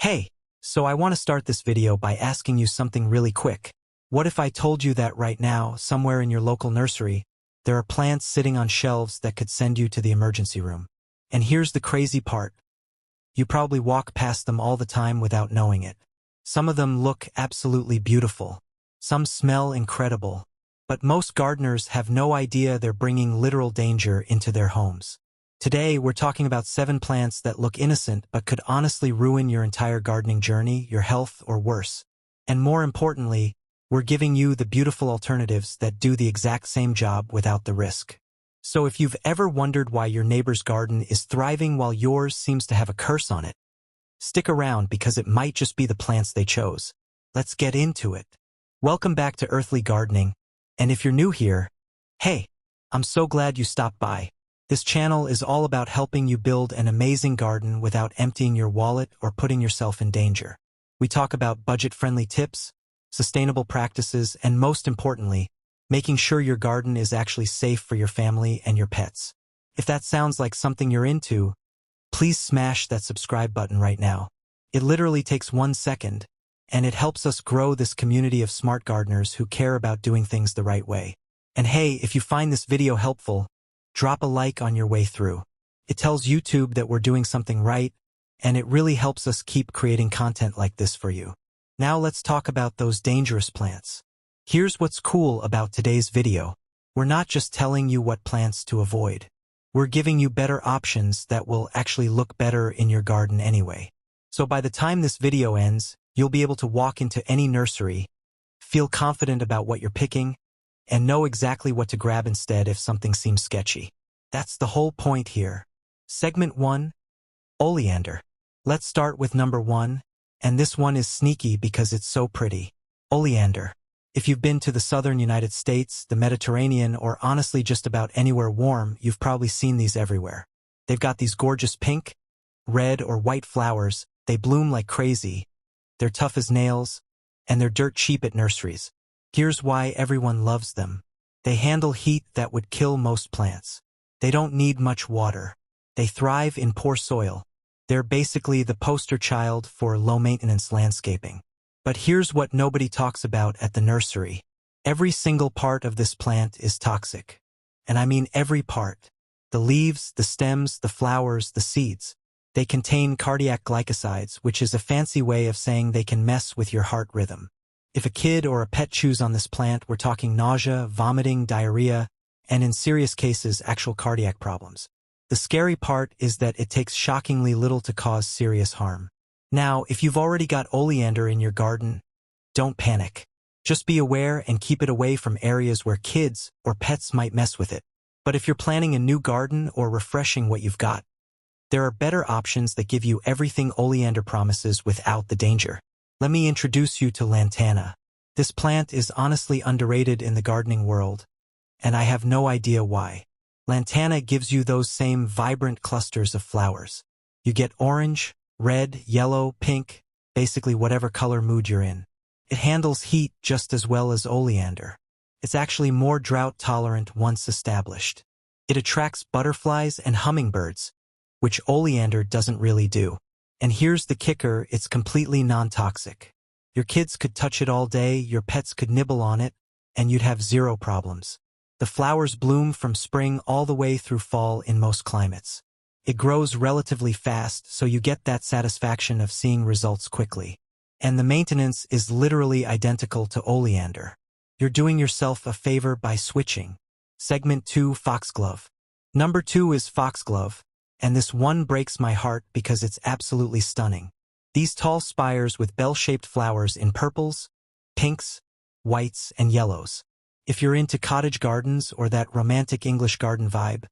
Hey, so I want to start this video by asking you something really quick. What if I told you that right now, somewhere in your local nursery, there are plants sitting on shelves that could send you to the emergency room? And here's the crazy part. You probably walk past them all the time without knowing it. Some of them look absolutely beautiful. Some smell incredible. But most gardeners have no idea they're bringing literal danger into their homes. Today, we're talking about 7 plants that look innocent but could honestly ruin your entire gardening journey, your health, or worse. And more importantly, we're giving you the beautiful alternatives that do the exact same job without the risk. So if you've ever wondered why your neighbor's garden is thriving while yours seems to have a curse on it, stick around because it might just be the plants they chose. Let's get into it. Welcome back to Earthly Gardening, and if you're new here, hey, I'm so glad you stopped by. This channel is all about helping you build an amazing garden without emptying your wallet or putting yourself in danger. We talk about budget-friendly tips, sustainable practices, and most importantly, making sure your garden is actually safe for your family and your pets. If that sounds like something you're into, please smash that subscribe button right now. It literally takes 1 second, and it helps us grow this community of smart gardeners who care about doing things the right way. And hey, if you find this video helpful, drop a like on your way through. It tells YouTube that we're doing something right, and it really helps us keep creating content like this for you. Now let's talk about those dangerous plants. Here's what's cool about today's video. We're not just telling you what plants to avoid. We're giving you better options that will actually look better in your garden anyway. So by the time this video ends, you'll be able to walk into any nursery, feel confident about what you're picking, and know exactly what to grab instead if something seems sketchy. That's the whole point here. Segment 1, Oleander. Let's start with number 1, and this one is sneaky because it's so pretty. Oleander. If you've been to the southern United States, the Mediterranean, or honestly just about anywhere warm, you've probably seen these everywhere. They've got these gorgeous pink, red, or white flowers. They bloom like crazy. They're tough as nails, and they're dirt cheap at nurseries. Here's why everyone loves them. They handle heat that would kill most plants. They don't need much water. They thrive in poor soil. They're basically the poster child for low-maintenance landscaping. But here's what nobody talks about at the nursery. Every single part of this plant is toxic. And I mean every part. The leaves, the stems, the flowers, the seeds. They contain cardiac glycosides, which is a fancy way of saying they can mess with your heart rhythm. If a kid or a pet chews on this plant, we're talking nausea, vomiting, diarrhea, and in serious cases, actual cardiac problems. The scary part is that it takes shockingly little to cause serious harm. Now, if you've already got oleander in your garden, don't panic. Just be aware and keep it away from areas where kids or pets might mess with it. But if you're planning a new garden or refreshing what you've got, there are better options that give you everything oleander promises without the danger. Let me introduce you to lantana. This plant is honestly underrated in the gardening world, and I have no idea why. Lantana gives you those same vibrant clusters of flowers. You get orange, red, yellow, pink, basically whatever color mood you're in. It handles heat just as well as oleander. It's actually more drought tolerant once established. It attracts butterflies and hummingbirds, which oleander doesn't really do. And here's the kicker, it's completely non-toxic. Your kids could touch it all day, your pets could nibble on it, and you'd have zero problems. The flowers bloom from spring all the way through fall in most climates. It grows relatively fast, so you get that satisfaction of seeing results quickly. And the maintenance is literally identical to oleander. You're doing yourself a favor by switching. Segment 2, Foxglove. Number 2 is Foxglove. And this one breaks my heart because it's absolutely stunning. These tall spires with bell-shaped flowers in purples, pinks, whites, and yellows. If you're into cottage gardens or that romantic English garden vibe,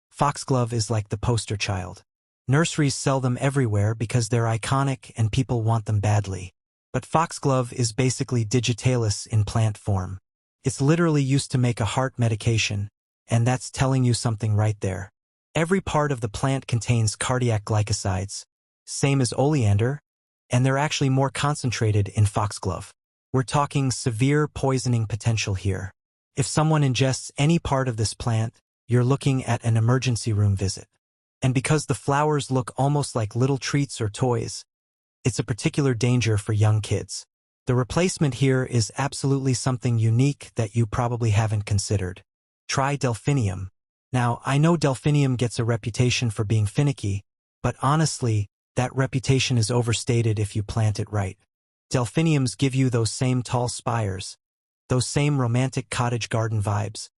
Foxglove is like the poster child. Nurseries sell them everywhere because they're iconic and people want them badly. But Foxglove is basically digitalis in plant form. It's literally used to make a heart medication, and that's telling you something right there. Every part of the plant contains cardiac glycosides, same as oleander, and they're actually more concentrated in Foxglove. We're talking severe poisoning potential here. If someone ingests any part of this plant, you're looking at an emergency room visit. And because the flowers look almost like little treats or toys, It's a particular danger for young kids. The replacement here is absolutely something unique that you probably haven't considered. Try delphinium. Now, I know delphinium gets a reputation for being finicky, but honestly, that reputation is overstated if you plant it right. Delphiniums give you those same tall spires, those same romantic cottage garden vibes,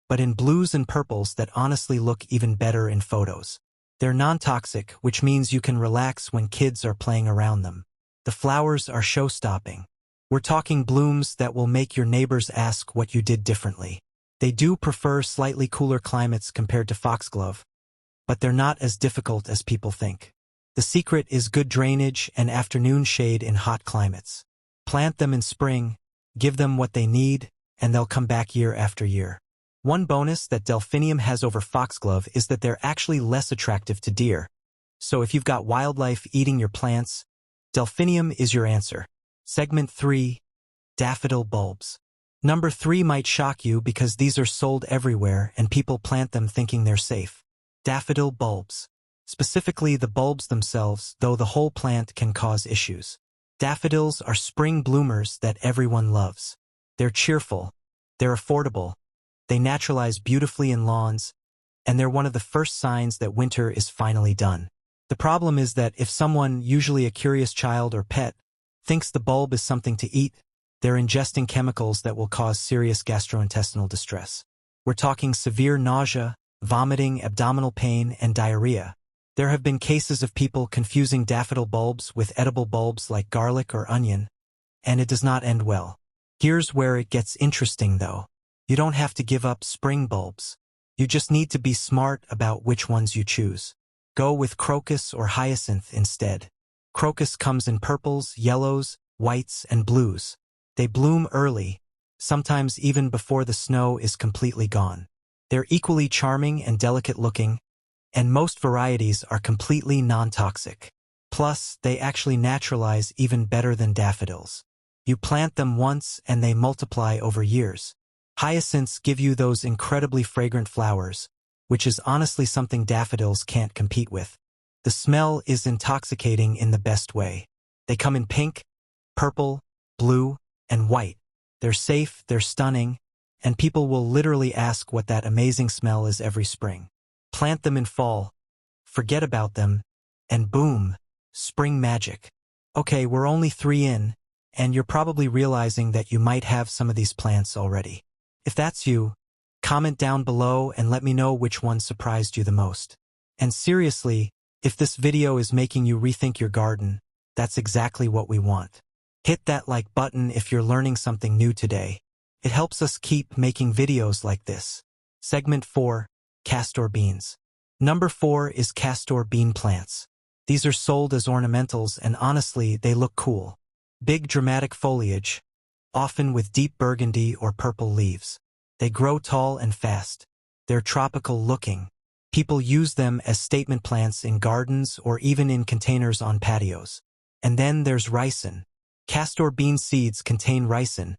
but in blues and purples that honestly look even better in photos. They're non-toxic, which means you can relax when kids are playing around them. The flowers are show-stopping. We're talking blooms that will make your neighbors ask what you did differently. They do prefer slightly cooler climates compared to foxglove, but they're not as difficult as people think. The secret is good drainage and afternoon shade in hot climates. Plant them in spring, give them what they need, and they'll come back year after year. One bonus that delphinium has over foxglove is that they're actually less attractive to deer. So if you've got wildlife eating your plants, delphinium is your answer. Segment 3. Daffodil bulbs. Number 3 might shock you because these are sold everywhere and people plant them thinking they're safe. Daffodil bulbs. Specifically the bulbs themselves, though the whole plant can cause issues. Daffodils are spring bloomers that everyone loves. They're cheerful, they're affordable, they naturalize beautifully in lawns, and they're one of the first signs that winter is finally done. The problem is that if someone, usually a curious child or pet, thinks the bulb is something to eat, they're ingesting chemicals that will cause serious gastrointestinal distress. We're talking severe nausea, vomiting, abdominal pain, and diarrhea. There have been cases of people confusing daffodil bulbs with edible bulbs like garlic or onion, and it does not end well. Here's where it gets interesting though. You don't have to give up spring bulbs. You just need to be smart about which ones you choose. Go with crocus or hyacinth instead. Crocus comes in purples, yellows, whites, and blues. They bloom early, sometimes even before the snow is completely gone. They're equally charming and delicate looking, and most varieties are completely non-toxic. Plus, they actually naturalize even better than daffodils. You plant them once and they multiply over years. Hyacinths give you those incredibly fragrant flowers, which is honestly something daffodils can't compete with. The smell is intoxicating in the best way. They come in pink, purple, blue, and white. They're safe, they're stunning, and people will literally ask what that amazing smell is every spring. Plant them in fall, forget about them, and boom, spring magic. Okay, we're only 3 in, and you're probably realizing that you might have some of these plants already. If that's you, comment down below and let me know which one surprised you the most. And seriously, if this video is making you rethink your garden, that's exactly what we want. Hit that like button if you're learning something new today. It helps us keep making videos like this. Segment 4. Castor beans. Number 4 is castor bean plants. These are sold as ornamentals and honestly, they look cool. Big dramatic foliage, often with deep burgundy or purple leaves. They grow tall and fast. They're tropical looking. People use them as statement plants in gardens or even in containers on patios. And then there's ricin. Castor bean seeds contain ricin,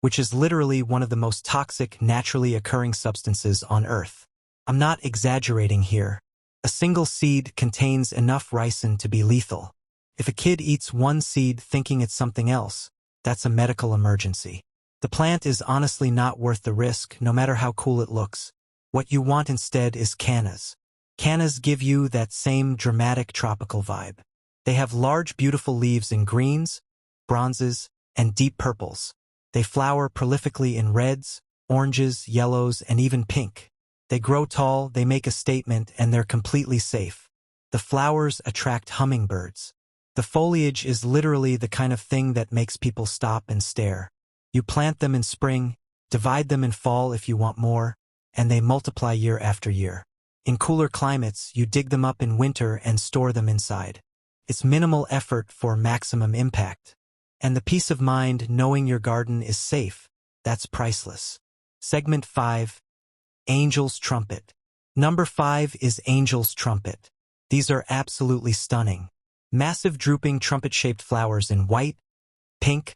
which is literally one of the most toxic naturally occurring substances on Earth. I'm not exaggerating here. A single seed contains enough ricin to be lethal. If a kid eats one seed thinking it's something else, that's a medical emergency. The plant is honestly not worth the risk, no matter how cool it looks. What you want instead is cannas. Cannas give you that same dramatic tropical vibe. They have large, beautiful leaves in greens, bronzes, and deep purples. They flower prolifically in reds, oranges, yellows, and even pink. They grow tall, they make a statement, and they're completely safe. The flowers attract hummingbirds. The foliage is literally the kind of thing that makes people stop and stare. You plant them in spring, divide them in fall if you want more, and they multiply year after year. In cooler climates, you dig them up in winter and store them inside. It's minimal effort for maximum impact. And the peace of mind knowing your garden is safe, that's priceless. Segment 5. Angel's Trumpet. Number 5 is Angel's Trumpet. These are absolutely stunning. Massive drooping trumpet-shaped flowers in white, pink,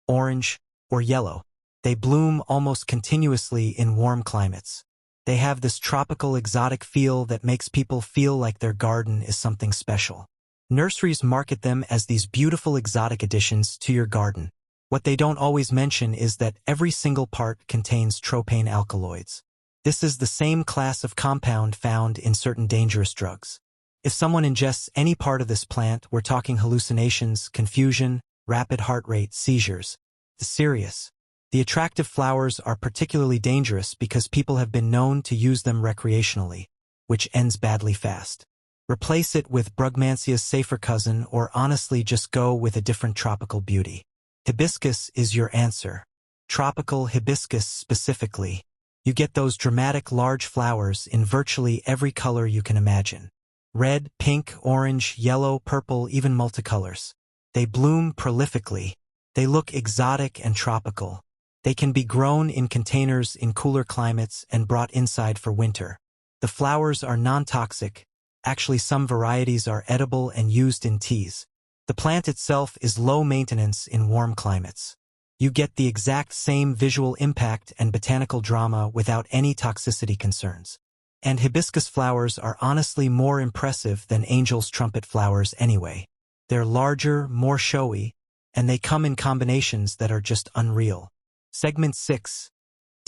orange, or yellow. They bloom almost continuously in warm climates. They have this tropical exotic feel that makes people feel like their garden is something special. Nurseries market them as these beautiful exotic additions to your garden. What they don't always mention is that every single part contains tropane alkaloids. This is the same class of compound found in certain dangerous drugs. If someone ingests any part of this plant, we're talking hallucinations, confusion, rapid heart rate, seizures. The serious. The attractive flowers are particularly dangerous because people have been known to use them recreationally, which ends badly fast. Replace it with Brugmansia's safer cousin, or honestly just go with a different tropical beauty. Hibiscus is your answer. Tropical hibiscus specifically. You get those dramatic large flowers in virtually every color you can imagine. Red, pink, orange, yellow, purple, even multicolors. They bloom prolifically. They look exotic and tropical. They can be grown in containers in cooler climates and brought inside for winter. The flowers are non-toxic. Actually, some varieties are edible and used in teas. The plant itself is low maintenance in warm climates. You get the exact same visual impact and botanical drama without any toxicity concerns. And hibiscus flowers are honestly more impressive than angel's trumpet flowers anyway. They're larger, more showy, and they come in combinations that are just unreal. Segment 6.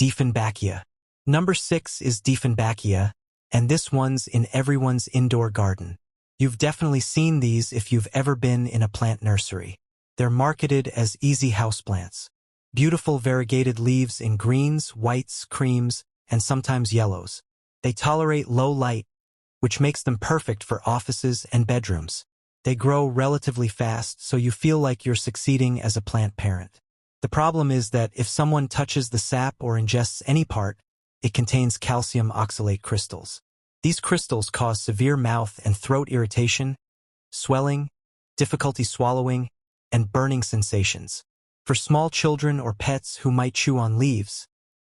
Dieffenbachia. Number 6 is Dieffenbachia, and this one's in everyone's indoor garden. You've definitely seen these if you've ever been in a plant nursery. They're marketed as easy houseplants. Beautiful variegated leaves in greens, whites, creams, and sometimes yellows. They tolerate low light, which makes them perfect for offices and bedrooms. They grow relatively fast, so you feel like you're succeeding as a plant parent. The problem is that if someone touches the sap or ingests any part, it contains calcium oxalate crystals. These crystals cause severe mouth and throat irritation, swelling, difficulty swallowing, and burning sensations. For small children or pets who might chew on leaves,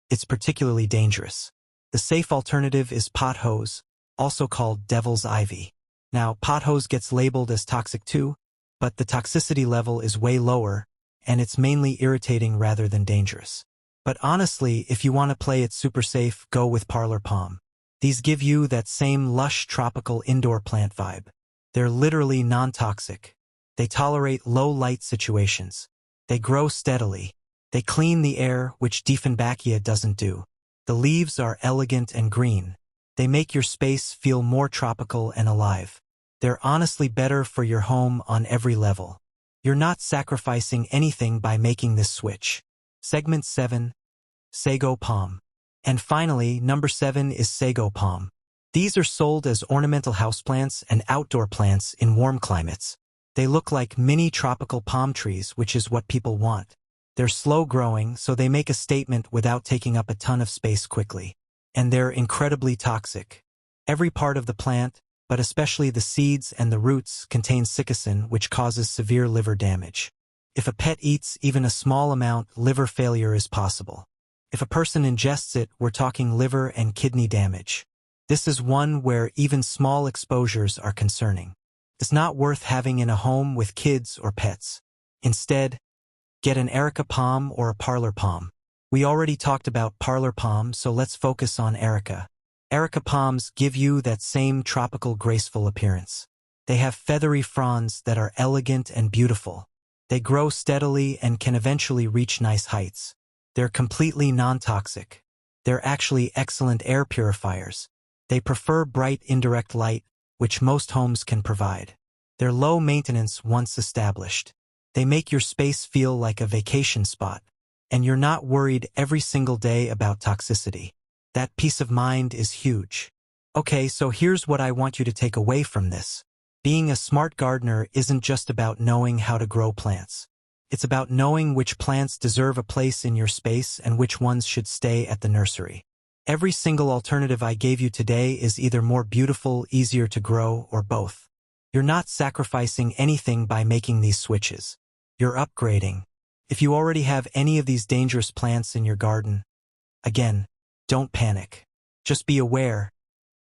it's particularly dangerous. The safe alternative is pothose, also called devil's ivy. Now, pothose gets labeled as toxic too, but the toxicity level is way lower, and it's mainly irritating rather than dangerous. But honestly, if you want to play it super safe, go with parlor palm. These give you that same lush tropical indoor plant vibe. They're literally non-toxic. They tolerate low light situations. They grow steadily. They clean the air, which Dieffenbachia doesn't do. The leaves are elegant and green. They make your space feel more tropical and alive. They're honestly better for your home on every level. You're not sacrificing anything by making this switch. Segment 7. Sago Palm. And finally, number 7 is Sago Palm. These are sold as ornamental houseplants and outdoor plants in warm climates. They look like mini tropical palm trees, which is what people want. They're slow growing, so they make a statement without taking up a ton of space quickly. And they're incredibly toxic. Every part of the plant, but especially the seeds and the roots, contains sikicin, which causes severe liver damage. If a pet eats even a small amount, liver failure is possible. If a person ingests it, we're talking liver and kidney damage. This is one where even small exposures are concerning. It's not worth having in a home with kids or pets. Instead, get an Erica palm or a parlor palm. We already talked about parlor palm, so let's focus on Erica. Erica palms give you that same tropical graceful appearance. They have feathery fronds that are elegant and beautiful. They grow steadily and can eventually reach nice heights. They're completely non-toxic. They're actually excellent air purifiers. They prefer bright indirect light, which most homes can provide. They're low maintenance once established. They make your space feel like a vacation spot, and you're not worried every single day about toxicity. That peace of mind is huge. Okay, so here's what I want you to take away from this. Being a smart gardener isn't just about knowing how to grow plants. It's about knowing which plants deserve a place in your space and which ones should stay at the nursery. Every single alternative I gave you today is either more beautiful, easier to grow, or both. You're not sacrificing anything by making these switches. You're upgrading. If you already have any of these dangerous plants in your garden, again, don't panic. Just be aware.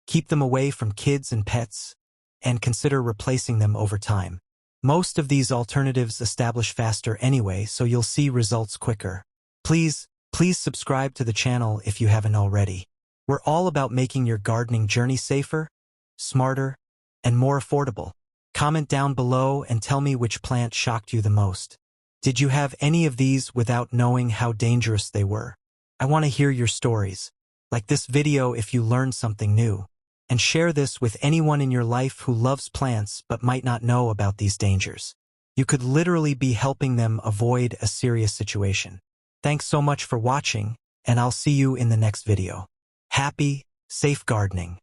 Keep them away from kids and pets, and consider replacing them over time. Most of these alternatives establish faster anyway, so you'll see results quicker. Please subscribe to the channel if you haven't already. We're all about making your gardening journey safer, smarter, and more affordable. Comment down below and tell me which plant shocked you the most. Did you have any of these without knowing how dangerous they were? I want to hear your stories. Like this video if you learned something new. And share this with anyone in your life who loves plants but might not know about these dangers. You could literally be helping them avoid a serious situation. Thanks so much for watching, and I'll see you in the next video. Happy, safe gardening.